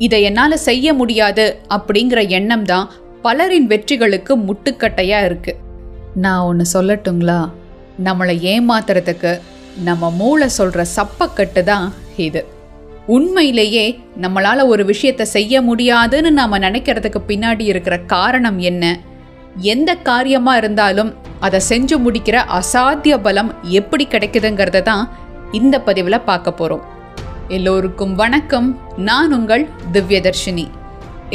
இதை என்னால் செய்ய முடியாது அப்படிங்கிற எண்ணம் தான் பலரின் வெற்றிகளுக்கு முட்டுக்கட்டையாக இருக்கு. நான் ஒன்று சொல்லட்டுங்களா, நம்மளை ஏமாத்துறதுக்கு நம்ம மூளை சொல்கிற சப்பக்கட்டு தான் இது. உண்மையிலேயே நம்மளால் ஒரு விஷயத்தை செய்ய முடியாதுன்னு நாம் நினைக்கிறதுக்கு பின்னாடி இருக்கிற காரணம் என்ன, எந்த காரியமாக இருந்தாலும் அதை செஞ்சு முடிக்கிற அசாத்திய பலம் எப்படி கிடைக்குதுங்கிறத தான் இந்த பதிவில் பார்க்க போகிறோம். எல்லோருக்கும் வணக்கம். நான் உங்கள் திவ்யதர்ஷினி.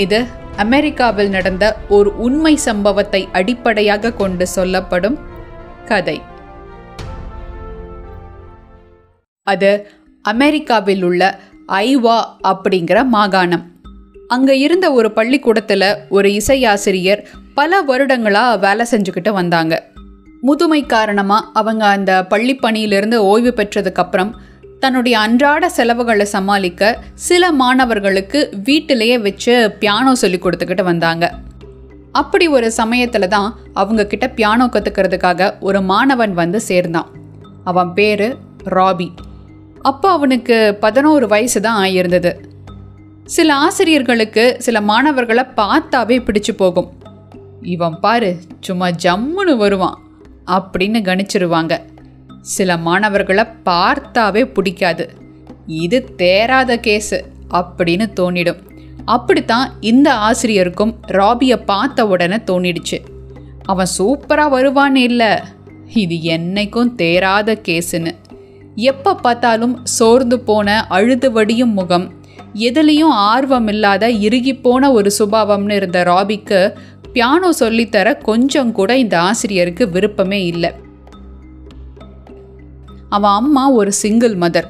இது அமெரிக்காவில் நடந்த ஒரு உண்மை சம்பவத்தை அடிப்படையாக கொண்டு சொல்லப்படும் கதை. அது அமெரிக்காவில் உள்ள ஐவா அப்படிங்கிற மாகாணம். அங்கே இருந்த ஒரு பள்ளிக்கூடத்தில் ஒரு இசையாசிரியர் பல வருடங்களாக வேலை செஞ்சுக்கிட்டு வந்தாங்க. முதுமை காரணமாக அவங்க அந்த பள்ளி பணியிலிருந்து ஓய்வு பெற்றதுக்கப்புறம் தன்னுடைய அன்றாட செலவுகளை சமாளிக்க சில மாணவர்களுக்கு வீட்டிலேயே வச்சு பியானோ சொல்லி கொடுத்துக்கிட்டு வந்தாங்க. அப்படி ஒரு சமயத்தில் தான் அவங்க கிட்ட பியானோ கற்றுக்கிறதுக்காக ஒரு மாணவன் வந்து சேர்ந்தான். அவன் பேர் ராபி. அப்போ அவனுக்கு 11 வயசு தான் ஆகியிருந்தது. சில ஆசிரியர்களுக்கு சில மாணவர்களை பார்த்தாவே பிடிச்சு போகும். இவன் பாரு சும்மா ஜம்முன்னு வருவான் அப்படின்னு கணிச்சிருவாங்க. சில மாணவர்களை பார்த்தாவே பிடிக்காது, இது தேராத கேஸு அப்படின்னு தோணிடும். அப்படித்தான் இந்த ஆசிரியருக்கும் ராபியை பார்த்த உடனே தோணிடுச்சு. அவன் சூப்பராக வருவான்னு இல்லை, இது என்னைக்கும் தேராத கேஸுன்னு. எப்போ பார்த்தாலும் சோர்ந்து போன அழுது வடியும் முகம், எதுலேயும் ஆர்வம் இல்லாத இறுகி போன ஒரு சுபாவம்னு இருந்த ராபிக்கு பியானோ சொல்லித்தர கொஞ்சம் கூட இந்த ஆசிரியருக்கு விருப்பமே இல்லை. அவன் அம்மா ஒரு சிங்கிள் மதர்.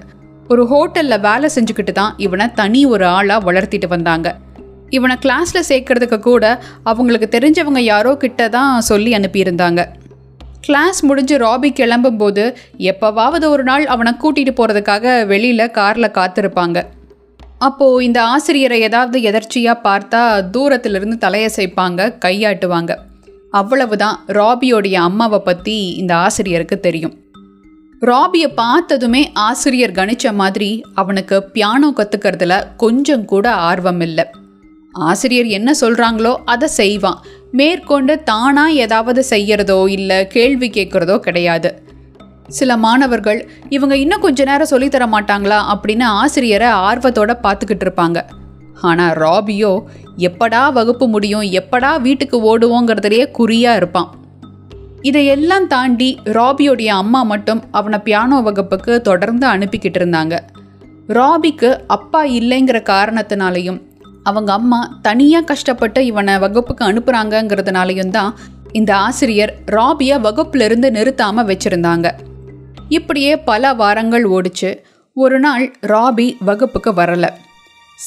ஒரு ஹோட்டலில் வேலை செஞ்சுக்கிட்டு தான் இவனை தனி ஒரு ஆளாக வளர்த்திட்டு வந்தாங்க. இவனை கிளாஸில் சேர்க்கறதுக்கு கூட அவங்களுக்கு தெரிஞ்சவங்க யாரோ கிட்ட தான் சொல்லி அனுப்பியிருந்தாங்க. கிளாஸ் முடிஞ்சு ராபி கிளம்பும்போது எப்போவாவது ஒரு நாள் அவனை கூட்டிகிட்டு போகிறதுக்காக வெளியில் காரில் காத்திருப்பாங்க. அப்போது இந்த ஆசிரியரை ஏதாவது எதர்ச்சியாக பார்த்தா தூரத்திலிருந்து தலையசைப்பாங்க, கையாட்டுவாங்க. அவ்வளவுதான் ராபியோடைய அம்மாவை பற்றி இந்த ஆசிரியருக்கு தெரியும். ராபியை பார்த்ததுமே ஆசிரியர் கணிச்ச மாதிரி அவனுக்கு பியானோ கற்றுக்கிறதுல கொஞ்சம் கூட ஆர்வம் இல்லை. ஆசிரியர் என்ன சொல்கிறாங்களோ அதை செய்வான். மேற்கொண்டு தானாக ஏதாவது செய்கிறதோ இல்லை கேள்வி கேட்குறதோ கிடையாது. சில மாணவர்கள் இவங்க இன்னும் கொஞ்ச நேரம் சொல்லித்தர மாட்டாங்களா அப்படின்னு ஆசிரியரை ஆர்வத்தோடு பார்த்துக்கிட்டு இருப்பாங்க. ஆனால் ராபியோ எப்படா வகுப்பு முடியும், எப்படா வீட்டுக்கு ஓடுவோங்கிறதுலேயே குறியாக இருப்பான். இதையெல்லாம் தாண்டி ராபியோடைய அம்மா மட்டும் அவனை பியானோ வகுப்புக்கு தொடர்ந்து அனுப்பிக்கிட்டு இருந்தாங்க. ராபிக்கு அப்பா இல்லைங்கிற காரணத்தினாலையும் அவங்க அம்மா தனியாக கஷ்டப்பட்டு இவனை வகுப்புக்கு அனுப்புகிறாங்கங்கிறதுனாலையும் தான் இந்த ஆசிரியர் ராபியை வகுப்பிலிருந்து நிறுத்தாமல் வச்சுருந்தாங்க. இப்படியே பல வாரங்கள் ஓடிச்சு. ஒரு நாள் ராபி வகுப்புக்கு வரலை.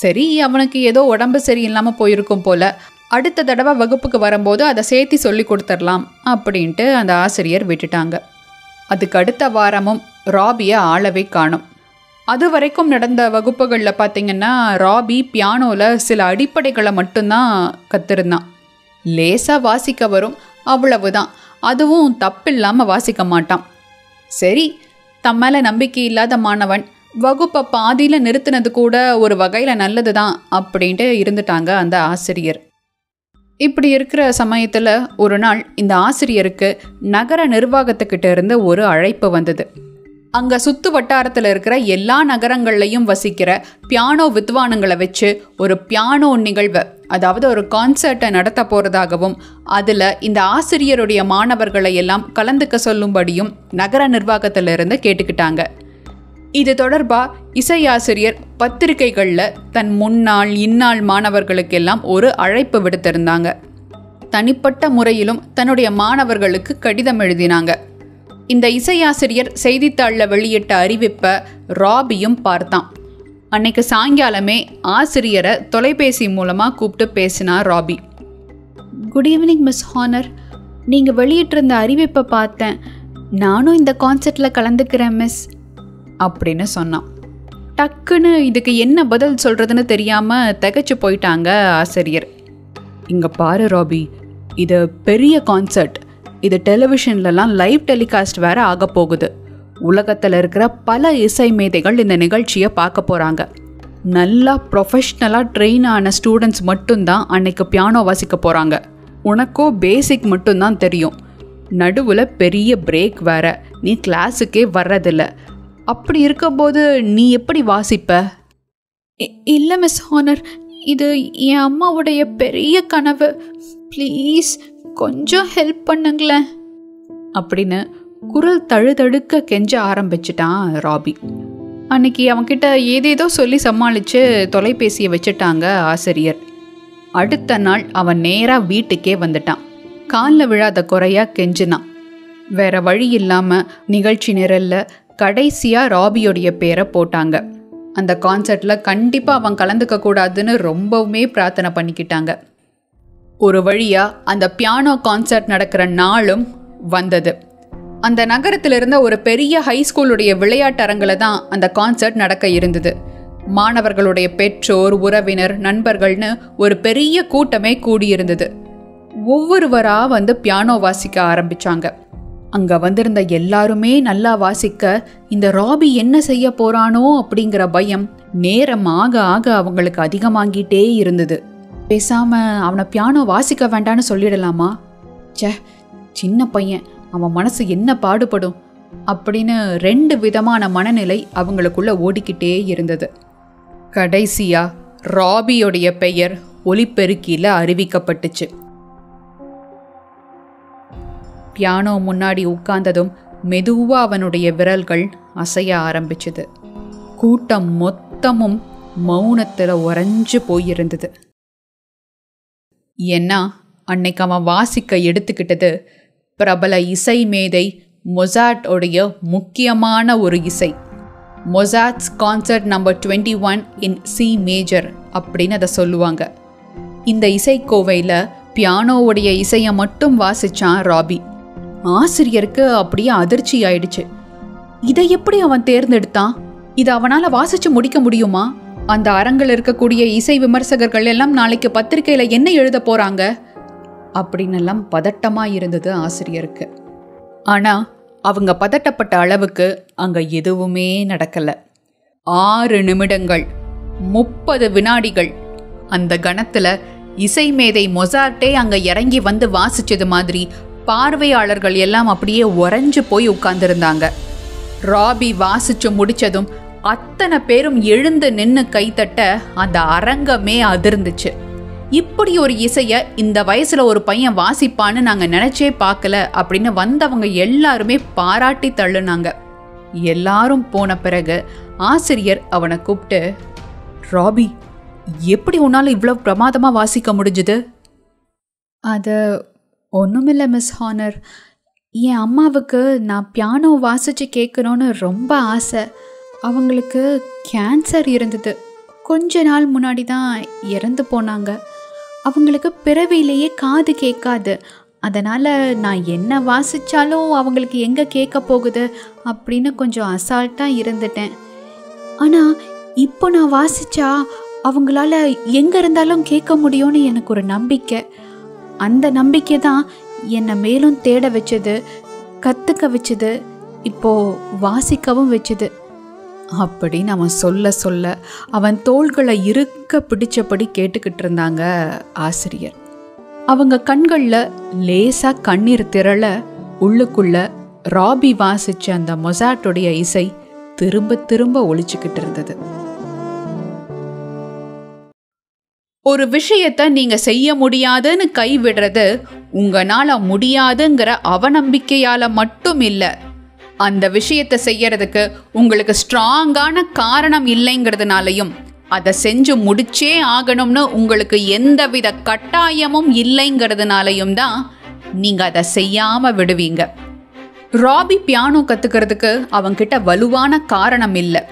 சரி, அவனுக்கு ஏதோ உடம்பு சரியில்லாமல் போயிருக்கும் போல், அடுத்த தடவை வகுப்புக்கு வரும்போது அதை சேர்த்து சொல்லி கொடுத்துடலாம் அப்படின்ட்டு அந்த ஆசிரியர் விட்டுட்டாங்க. அதுக்கு அடுத்த வாரமும் ராபியை ஆளவே காணும். அது வரைக்கும் நடந்த வகுப்புகளில் பார்த்திங்கன்னா ராபி பியானோவில் சில அடிப்படைகளை மட்டும்தான் கற்றுருந்தான். லேசாக வாசிக்க வரும், அவ்வளவுதான். அதுவும் தப்பில்லாமல் வாசிக்க மாட்டான். சரி, தம் மேலே நம்பிக்கை இல்லாத மாணவன் வகுப்பை பாதியில் நிறுத்தினது கூட ஒரு வகையில் நல்லது தான் அப்படின்ட்டு இருந்துட்டாங்க அந்த ஆசிரியர். இப்படி இருக்கிற சமயத்தில் ஒரு நாள் இந்த ஆசிரியருக்கு நகர நிர்வாகத்துக்கிட்ட இருந்து ஒரு அழைப்பு வந்தது. அங்கே சுற்று வட்டாரத்தில் இருக்கிற எல்லா நகரங்கள்லையும் வசிக்கிற பியானோ வித்வானுங்களை வச்சு ஒரு பியானோ நிகழ்வை, அதாவது ஒரு கான்சர்ட்டை நடத்த போகிறதாகவும் அதில் இந்த ஆசிரியருடைய மாணவர்களை எல்லாம் கலந்துக்க சொல்லும்படியும் நகர நிர்வாகத்திலிருந்து கேட்டுக்கிட்டாங்க. இது தொடர்பாக இசையாசிரியர் பத்திரிகைகளில் தன் முன்னாள் இந்நாள் மாணவர்களுக்கெல்லாம் ஒரு அழைப்பு விடுத்திருந்தாங்க. தனிப்பட்ட முறையிலும் தன்னுடைய மாணவர்களுக்கு கடிதம் எழுதினாங்க. இந்த இசையாசிரியர் செய்தித்தாளில் வெளியிட்ட அறிவிப்பை ராபியும் பார்த்தான். அன்னைக்கு சாயங்காலமே ஆசிரியரை தொலைபேசி மூலமாக கூப்பிட்டு பேசினார் ராபி. குட் ஈவினிங் மிஸ் ஹானர், நீங்கள் வெளியிட்டிருந்த அறிவிப்பை பார்த்தேன். நானும் இந்த கான்சர்ட்டில் கலந்துக்கிறேன் மிஸ் அப்படின்னு சொன்னான். டக்குன்னு இதுக்கு என்ன பதில் சொல்கிறதுன்னு தெரியாமல் திகைச்சு போயிட்டாங்க ஆசிரியர். இங்கே பாரு ராபி, இது பெரிய கான்சர்ட். இது டெலிவிஷன்லலாம் லைவ் டெலிகாஸ்ட் வேறு ஆக போகுது. உலகத்தில் இருக்கிற பல இசை மேதைகள் இந்த நிகழ்ச்சியை பார்க்க போகிறாங்க. நல்லா ப்ரொஃபஷ்னலாக ட்ரெயின் ஆன ஸ்டூடெண்ட்ஸ் மட்டும்தான் அன்னைக்கு பியானோ வாசிக்க போகிறாங்க. உனக்கோ பேசிக் மட்டும்தான் தெரியும். நடுவில் பெரிய பிரேக் வேற, நீ கிளாஸுக்கே வர்றதில்ல. அப்படி இருக்கும்போது நீ எப்படி வாசிப்ப? இல்லை மிஸ் ஹானர், இது என் அம்மாவுடைய பெரிய கனவு. ப்ளீஸ் கொஞ்சம் ஹெல்ப் பண்ணுங்களேன் அப்படின்னு குரல் தழுதழுக்க கெஞ்ச ஆரம்பிச்சிட்டான் ராபி. அன்னைக்கு அவன்கிட்ட ஏதேதோ சொல்லி சமாளித்து தொலைபேசியை வச்சுட்டாங்க ஆசிரியர். அடுத்த நாள் அவன் நேராக வீட்டுக்கே வந்துட்டான். காலில் விழாத குறையாக கெஞ்சினான். வேற வழி இல்லாமல் நிகழ்ச்சி நிரலில் கடைசியாக ராபியோடைய பேரை போட்டாங்க. அந்த கான்சர்ட்டில் கண்டிப்பாக அவன் கலந்துக்க கூடாதுன்னு ரொம்பவுமே பிரார்த்தனை பண்ணிக்கிட்டாங்க. ஒரு வழியாக அந்த பியானோ கான்சர்ட் நடக்கிற நாளும் வந்தது. அந்த நகரத்தில் இருந்த ஒரு பெரிய ஹைஸ்கூலுடைய விளையாட்டு அரங்கில் தான் அந்த கான்சர்ட் நடக்க இருந்தது. மாணவர்களுடைய பெற்றோர், உறவினர், நண்பர்கள்னு ஒரு பெரிய கூட்டமே கூடியிருந்தது. ஒவ்வொருவராக வந்து பியானோ வாசிக்க ஆரம்பித்தாங்க. அங்கே வந்திருந்த எல்லாருமே நல்லா வாசிக்க இந்த ராபி என்ன செய்ய போகிறானோ அப்படிங்கிற பயம் நேரம் ஆக ஆக அவங்களுக்கு அதிகமாகிட்டே இருந்தது. பேசாமல் அவனை பியானோ வாசிக்க வேண்டான்னு சொல்லிடலாமா? சின்ன பையன், அவன் மனசு என்ன பாடுபடும் அப்படின்னு 2 விதமான மனநிலை அவங்களுக்குள்ள ஓடிக்கிட்டே இருந்தது. கடைசியா ராபியோடைய பெயர் ஒலிபெருக்கியில் அறிவிக்கப்பட்டுச்சு. பியானோ முன்னாடி உட்கார்ந்ததும் மெதுவா அவனுடைய விரல்கள் அசைய ஆரம்பிச்சது. கூட்டம் மொத்தமும் மௌனத்தில் உறைஞ்சு போயிருந்தது. ஏன்னா அன்னைக்கு அவன் வாசிக்க எடுத்துக்கிட்டது பிரபல இசை மேதை மொசார்ட் உடைய முக்கியமான ஒரு இசை. மொசார்ட்ஸ் கான்சர்ட் நம்பர் 21 இன் சி மேஜர் அப்படின்னு அதை சொல்லுவாங்க. இந்த இசைக்கோவையில் பியானோவுடைய இசையை மட்டும் வாசிச்சான் ராபி. ஆசிரியருக்கு அப்படியே அதிர்ச்சி ஆயிடுச்சு. இதை எப்படி அவன் தேர்ந்தெடுத்தான்? இதை அவனால் வாசிச்சு முடிக்க முடியுமா? அந்த அரங்கில் இருக்கக்கூடிய இசை விமர்சகர்கள் எல்லாம் நாளைக்கு பத்திரிகையில் என்ன எழுத போறாங்க அப்படின்னெல்லாம் பதட்டமாக இருந்தது ஆசிரியருக்கு. ஆனால் அவங்க பதட்டப்பட்ட அளவுக்கு அங்கே எதுவுமே நடக்கலை. 6 நிமிடங்கள் 30 வினாடிகள் அந்த கணத்தில் இசை மேதை மொசார்ட்டே அங்கே இறங்கி வந்து வாசிச்சது மாதிரி பார்வையாளர்கள் எல்லாம் அப்படியே உறைஞ்சு போய் உட்கார்ந்துருந்தாங்க. ராபி வாசிச்சு முடிச்சதும் அத்தனை பேரும் எழுந்து நின்று கைத்தட்ட அந்த அரங்கமே அதிர்ந்துச்சு. இப்படி ஒரு இசையை இந்த வயசுல ஒரு பையன் வாசிப்பான்னு நாங்கள் நினைச்சே பார்க்கல அப்படின்னு வந்தவங்க எல்லாருமே பாராட்டி தள்ளுனாங்க. எல்லாரும் போன பிறகு ஆசிரியர் அவனை கூப்பிட்டு, ராபி, எப்படி உன்னால் இவ்வளோ பிரமாதமாக வாசிக்க முடிஞ்சுது? அது ஒன்றுமில்லை மிஸ் ஹானர், என் அம்மாவுக்கு நான் பியானோ வாசித்து கேட்கணுன்னு ரொம்ப ஆசை. அவங்களுக்கு கேன்சர் இருந்தது. கொஞ்ச நாள் முன்னாடி தான் இறந்து போனாங்க. அவங்களுக்கு பிறவிலேயே காது கேட்காது. அதனால் நான் என்ன வாசித்தாலும் அவங்களுக்கு எங்கே கேட்க போகுது அப்படின்னு கொஞ்சம் அசால்ட்டாக இருந்துட்டேன். ஆனால் இப்போ நான் வாசித்தா அவங்களால எங்கே இருந்தாலும் கேட்க முடியும்னு எனக்கு ஒரு நம்பிக்கை. அந்த நம்பிக்கை தான் என்னை மேலும் தேட வச்சது, கற்றுக்க வச்சது, இப்போது வாசிக்கவும் வச்சது அப்படின்னு அவன் சொல்ல சொல்ல அவன் தோள்களை இறுக்க பிடிச்சபடி கேட்டுக்கிட்டு இருந்தாங்க ஆசிரியர். அவங்க கண்களில் லேசாக கண்ணீர் திரள உள்ளுக்குள்ள ராபி வாசிச்ச அந்த மொசார்ட்டுடைய இசை திரும்ப திரும்ப ஒலிச்சுக்கிட்டு இருந்தது. ஒரு விஷயத்தை நீங்க செய்ய முடியாதுன்னு கைவிடுறது உங்களால முடியாதுங்கிற அவநம்பிக்கையால மட்டும் இல்லை, அந்த விஷயத்தை செய்யறதுக்கு உங்களுக்கு ஸ்ட்ராங்கான காரணம் இல்லைங்கிறதுனாலையும், அதை செஞ்சு முடிச்சே ஆகணும்னு உங்களுக்கு எந்தவித கட்டாயமும் இல்லைங்கிறதுனாலையும் தான் நீங்க அதை செய்யாம விடுவீங்க. ராபி பியானோ கத்துக்கிறதுக்கு அவன்கிட்ட வலுவான காரணம் இல்லை.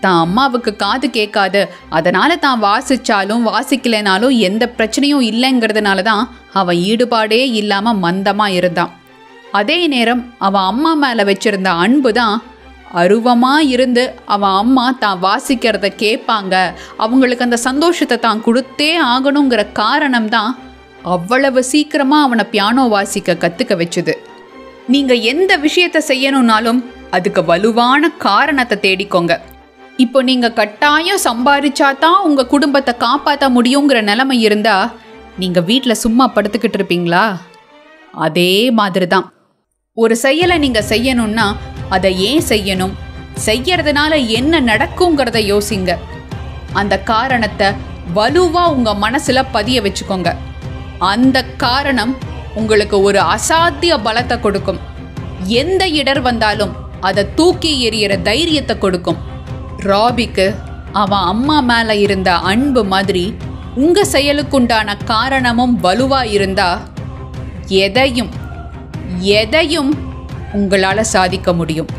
தான் அம்மாவுக்கு காது கேட்காது, அதனால தான் வாசிச்சாலும் வாசிக்கலைனாலும் எந்த பிரச்சனையும் இல்லைங்கிறதுனால தான் அவன் ஈடுபாடே இல்லாம மந்தமா இருந்தான். அதே நேரம் அவன் அம்மா மேல வச்சிருந்த அன்பு தான் அருவமா இருந்து அவன் அம்மா தான் வாசிக்கிறத கேட்பாங்க, அவங்களுக்கு அந்த சந்தோஷத்தை தான் கொடுத்தே ஆகணுங்கிற காரணம் தான் அவ்வளவு சீக்கிரமா அவனை பியானோ வாசிக்க கத்துக்க வச்சுது. நீங்க எந்த விஷயத்தை செய்யணும்னாலும் அதுக்கு வலுவான காரணத்தை தேடிக்கோங்க. இப்போ நீங்க கட்டாயம் சம்பாதிச்சாதான் உங்க குடும்பத்தை காப்பாற்ற முடியுங்கிற நிலைமை இருந்தா நீங்க வீட்டில் சும்மா படுத்துக்கிட்டு இருப்பீங்களா? அதே மாதிரி தான் ஒரு செயலை நீங்க செய்யணும்னா அதை ஏன் செய்யணும், செய்யறதுனால என்ன நடக்குங்கிறத யோசிங்க. அந்த காரணத்தை வலுவா உங்க மனசுல பதிய வச்சுக்கோங்க. அந்த காரணம் உங்களுக்கு ஒரு அசாத்திய பலத்தை கொடுக்கும். எந்த இடர் வந்தாலும் அதை தூக்கி எறிகிற தைரியத்தை கொடுக்கும். ராபிக்கு அவன் அம்மா மேல இருந்த அன்பு மாதிரி உங்க செயலுக்குண்டான காரணமும் வலுவா இருந்தா எதையும் உங்களால சாதிக்க முடியும்.